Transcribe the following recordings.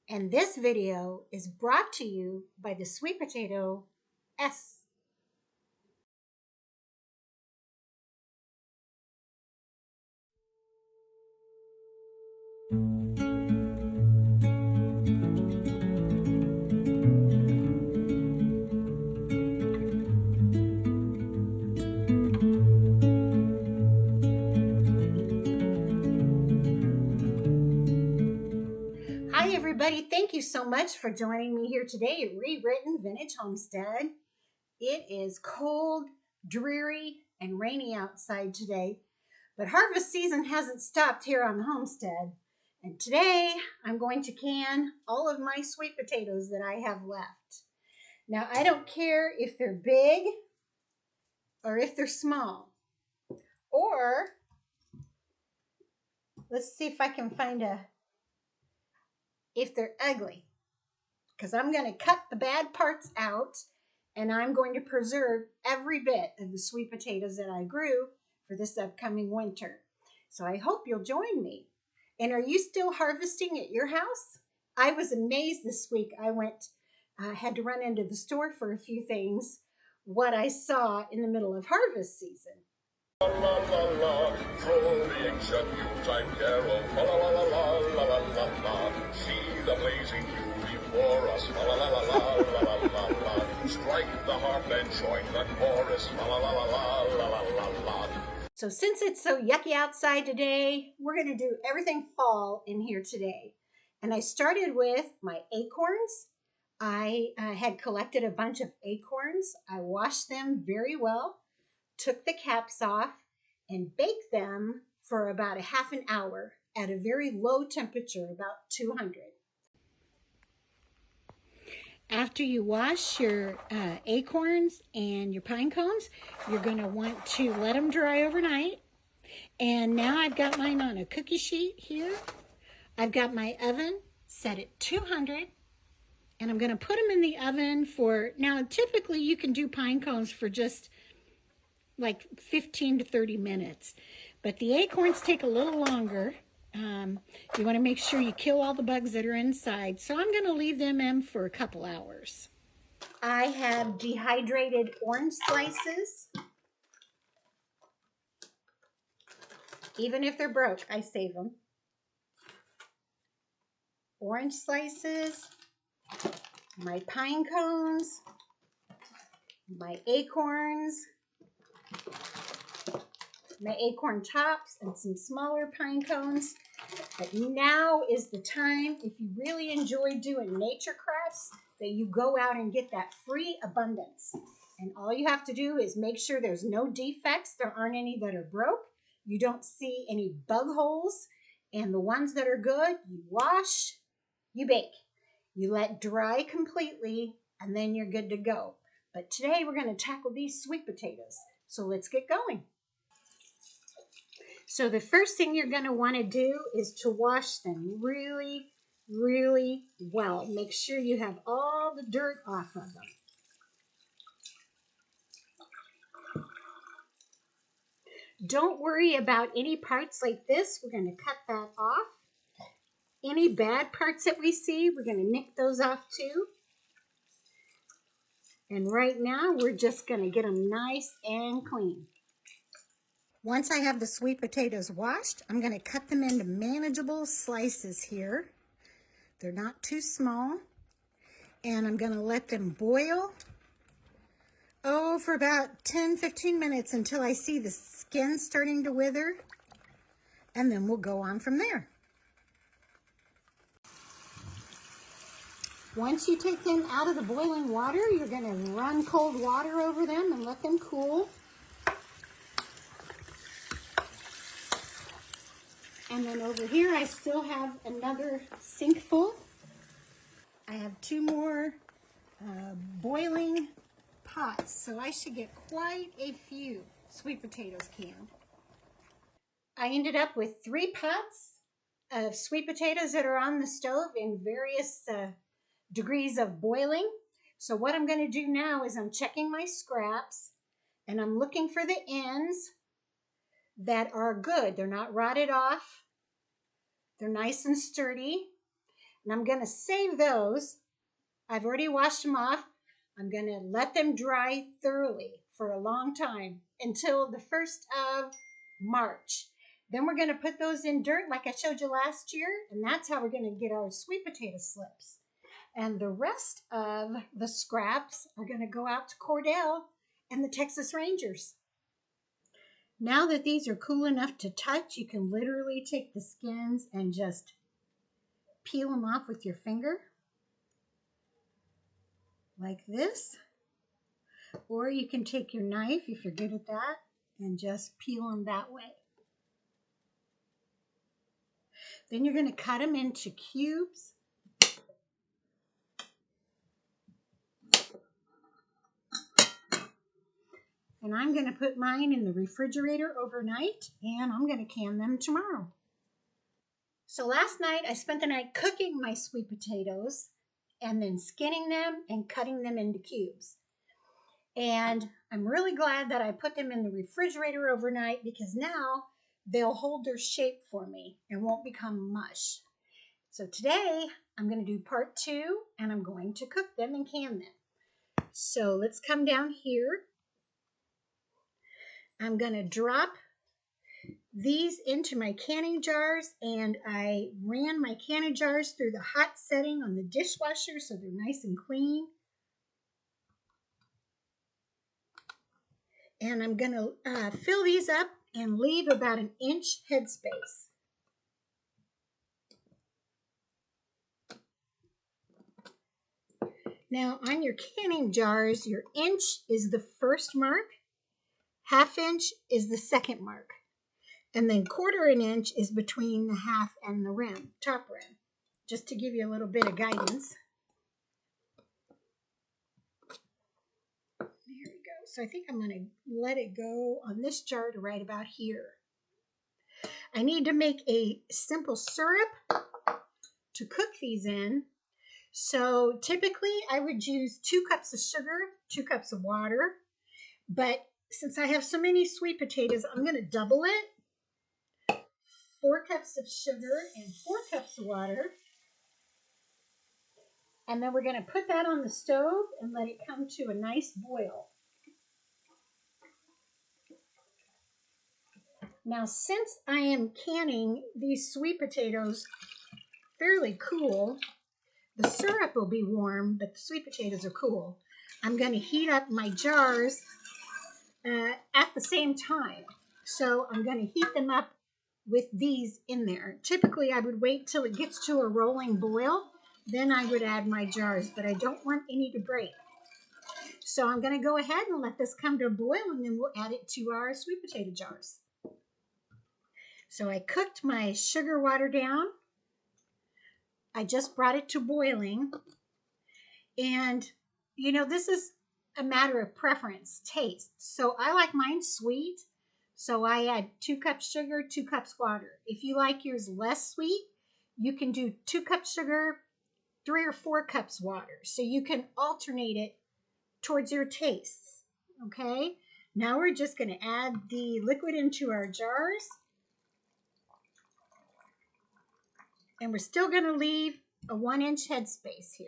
And this video is brought to you by the Sweet Potato S. Hi everybody, thank you so much for joining me here today at Re-Written Vintage Homestead. It is cold, dreary, and rainy outside today, but harvest season hasn't stopped here on the homestead. And today I'm going to can all of my sweet potatoes that I have left. Now I don't care if they're big or if they're small, or let's see if I can find if they're ugly, because I'm going to cut the bad parts out and I'm going to preserve every bit of the sweet potatoes that I grew for this upcoming winter. So I hope you'll join me. And are you still harvesting at your house? I was amazed this week. I had to run into the store for a few things, what I saw in the middle of harvest season. La la la la, pro-reaction, Yuletime carol, la la la la la la la la. See the blazing Yule before us, la la la la la la la la. Strike the harp and join the chorus, la la la la la la la la. So since it's so yucky outside today, we're going to do everything fall in here today. And I started with my acorns. I had collected a bunch of acorns. I washed them very well, took the caps off, and baked them for about a half an hour at a very low temperature, about 200. After you wash your acorns and your pine cones, you're going to want to let them dry overnight. And now I've got mine on a cookie sheet here. I've got my oven set at 200. And I'm going to put them in the oven for, now typically you can do pine cones for just like 15 to 30 minutes. But the acorns take a little longer. You want to make sure you kill all the bugs that are inside. So I'm going to leave them in for a couple hours. I have dehydrated orange slices. Even if they're broke, I save them. Orange slices, my pine cones, my acorns, my acorn tops, and some smaller pine cones. But now is the time, if you really enjoy doing nature crafts, that you go out and get that free abundance. And all you have to do is make sure there's no defects. There aren't any that are broke. You don't see any bug holes. And the ones that are good, you wash, you bake. You let dry completely, and then you're good to go. But today we're going to tackle these sweet potatoes. So let's get going. So the first thing you're going to want to do is to wash them really, really well. Make sure you have all the dirt off of them. Don't worry about any parts like this. We're going to cut that off. Any bad parts that we see, we're going to nick those off too. And right now, we're just going to get them nice and clean. Once I have the sweet potatoes washed, I'm going to cut them into manageable slices here. They're not too small. And I'm going to let them boil, for about 10-15 minutes until I see the skin starting to wither. And then we'll go on from there. Once you take them out of the boiling water, you're going to run cold water over them and let them cool. And then over here, I still have another sink full. I have 2 more boiling pots, so I should get quite a few sweet potatoes canned. I ended up with 3 pots of sweet potatoes that are on the stove in various degrees of boiling. So what I'm going to do now is I'm checking my scraps, and I'm looking for the ends that are good. They're not rotted off. They're nice and sturdy. And I'm going to save those. I've already washed them off. I'm going to let them dry thoroughly for a long time until the 1st of March. Then we're going to put those in dirt like I showed you last year, and that's how we're going to get our sweet potato slips. And the rest of the scraps are going to go out to Cordell and the Texas Rangers. Now that these are cool enough to touch, you can literally take the skins and just peel them off with your finger like this. Or you can take your knife, if you're good at that, and just peel them that way. Then you're going to cut them into cubes. And I'm going to put mine in the refrigerator overnight, and I'm going to can them tomorrow. So last night I spent the night cooking my sweet potatoes and then skinning them and cutting them into cubes. And I'm really glad that I put them in the refrigerator overnight because now they'll hold their shape for me and won't become mush. So today I'm going to do part 2 and I'm going to cook them and can them. So let's come down here. I'm going to drop these into my canning jars, and I ran my canning jars through the hot setting on the dishwasher so they're nice and clean. And I'm going to fill these up and leave about an inch headspace. Now on your canning jars, your inch is the first mark, half inch is the second mark, and then quarter an inch is between the half and the rim, top rim, just to give you a little bit of guidance. There we go. So I think I'm going to let it go on this jar to right about here. I need to make a simple syrup to cook these in. So typically I would use 2 cups of sugar, 2 cups of water, but since I have so many sweet potatoes, I'm going to double it. 4 cups of sugar and 4 cups of water. And then we're going to put that on the stove and let it come to a nice boil. Now, since I am canning these sweet potatoes fairly cool, the syrup will be warm, but the sweet potatoes are cool. I'm going to heat up my jars at the same time. So I'm going to heat them up with these in there. Typically, I would wait till it gets to a rolling boil. Then I would add my jars, but I don't want any to break. So I'm going to go ahead and let this come to a boil, and then we'll add it to our sweet potato jars. So I cooked my sugar water down. I just brought it to boiling. And, you know, this is a matter of preference, taste. So I like mine sweet. So I add 2 cups sugar, 2 cups water. If you like yours less sweet, you can do 2 cups sugar, 3 or 4 cups water. So you can alternate it towards your tastes. Okay? Now we're just going to add the liquid into our jars. And we're still going to leave a 1-inch headspace here.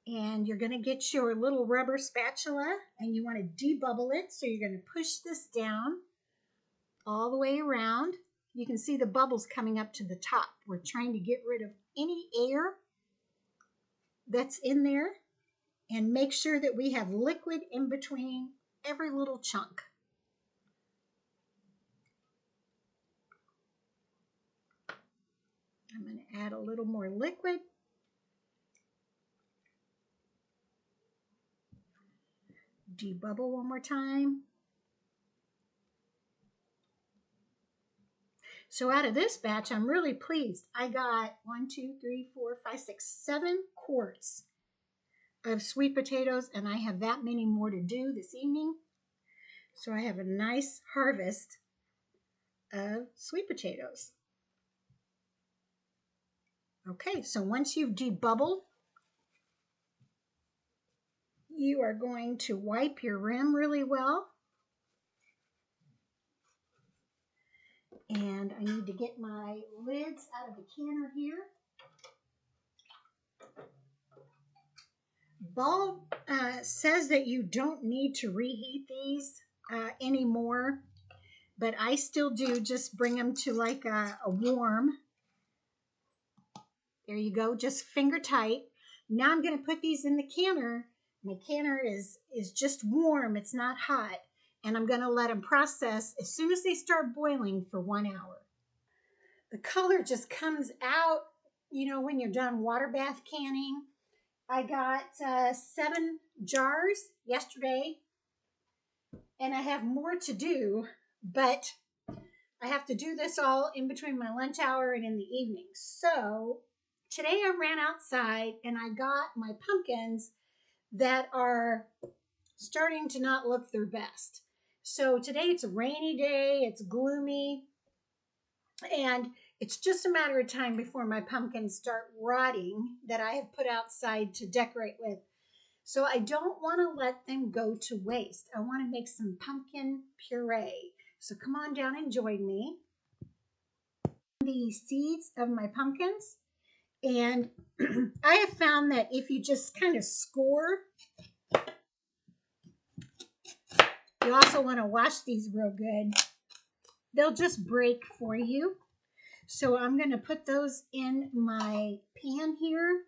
And you're going to get your little rubber spatula and you want to debubble it. So you're going to push this down all the way around. You can see the bubbles coming up to the top. We're trying to get rid of any air that's in there and make sure that we have liquid in between every little chunk. I'm going to add a little more liquid. Debubble one more time. So out of this batch, I'm really pleased. I got 1, 2, 3, 4, 5, 6, 7 quarts of sweet potatoes, and I have that many more to do this evening. So I have a nice harvest of sweet potatoes. Okay, so once you've debubbled, you are going to wipe your rim really well. And I need to get my lids out of the canner here. Bulb says that you don't need to reheat these anymore, but I still do. Just bring them to like a warm. There you go, just finger tight. Now I'm going to put these in the canner. My canner is just warm, it's not hot. And I'm going to let them process as soon as they start boiling for 1 hour. The color just comes out, you know, when you're done water bath canning. I got 7 jars yesterday, and I have more to do, but I have to do this all in between my lunch hour and in the evening. So today I ran outside and I got my pumpkins that are starting to not look their best. So today it's a rainy day, it's gloomy, and it's just a matter of time before my pumpkins start rotting that I have put outside to decorate with. So I don't want to let them go to waste. I want to make some pumpkin puree. So come on down and join me. The seeds of my pumpkins. And I have found that if you just kind of score, you also want to wash these real good. They'll just break for you. So I'm going to put those in my pan here.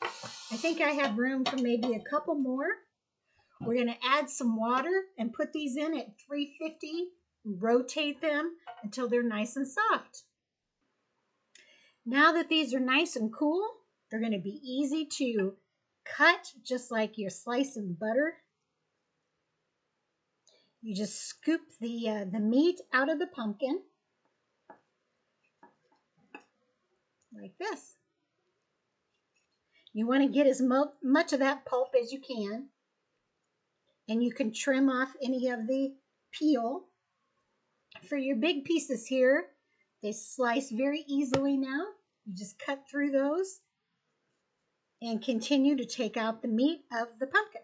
I think I have room for maybe a couple more. We're going to add some water and put these in at 350. Rotate them until they're nice and soft. Now that these are nice and cool, they're going to be easy to cut, just like you're slicing butter. You just scoop the meat out of the pumpkin like this. You want to get as much of that pulp as you can, and you can trim off any of the peel. For your big pieces here, they slice very easily now. You just cut through those and continue to take out the meat of the pumpkin.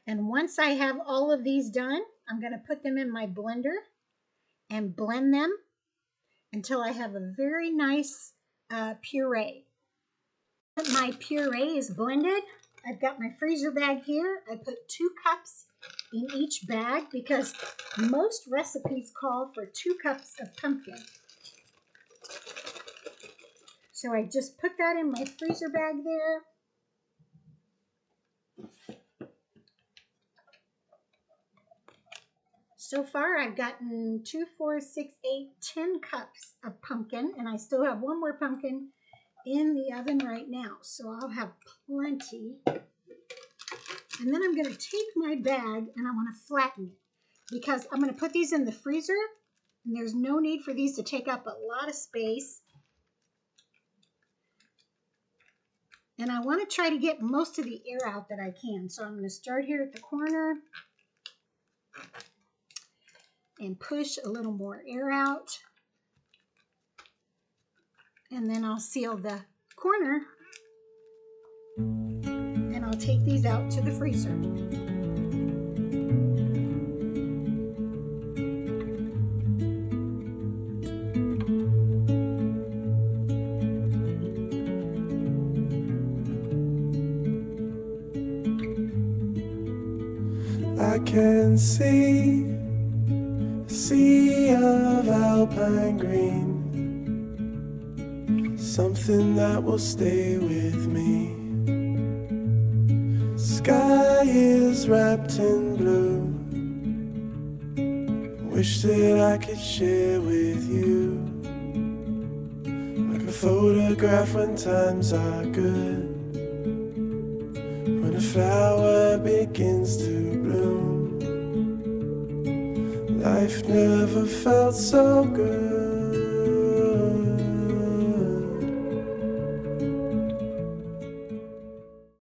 And once I have all of these done, I'm going to put them in my blender and blend them until I have a very nice puree. My puree is blended. I've got my freezer bag here. I put 2 cups in each bag because most recipes call for 2 cups of pumpkin. So I just put that in my freezer bag there. So far I've gotten 2, 4, 6, 8, 10 cups of pumpkin, and I still have 1 more pumpkin in the oven right now. So I'll have plenty. And then I'm going to take my bag and I want to flatten it because I'm going to put these in the freezer, and there's no need for these to take up a lot of space. And I want to try to get most of the air out that I can. So I'm going to start here at the corner and push a little more air out. And then I'll seal the corner and I'll take these out to the freezer. I can see a sea of alpine green, something that will stay with me. Sky is wrapped in blue, wish that I could share with you, like a photograph when times are good, when a flower begins to bloom. Life never felt so good.